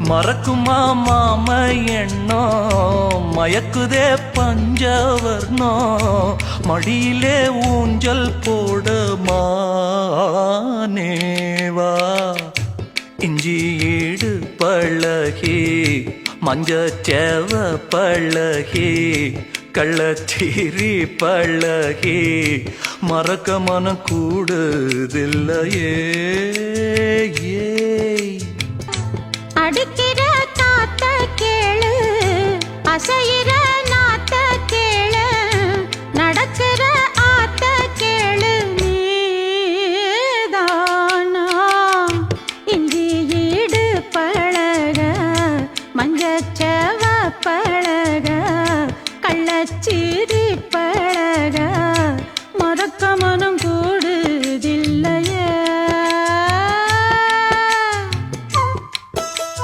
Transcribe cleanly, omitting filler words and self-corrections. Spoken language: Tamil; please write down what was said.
மறக்குமா மாம எண்ணம் மயக்குதே பஞ்சவர்ணம் மடியிலே ஊஞ்சல் போட மானேவா இஞ்சி ஈடு பழகி மஞ்சச்சேவ பழகி கள்ளச்சீரி பழகி மறக்க மனம் கூடுதில்லையே அடிக்கிற காத்த கேளு அசையிற நாத்த கேளு நடக்கிற ஆத்த கேளு நீதானா இஞ்சி ஈடு பழக மஞ்சச்சேவ பழக கள்ளச்சீரி பழக மறக்க மனம்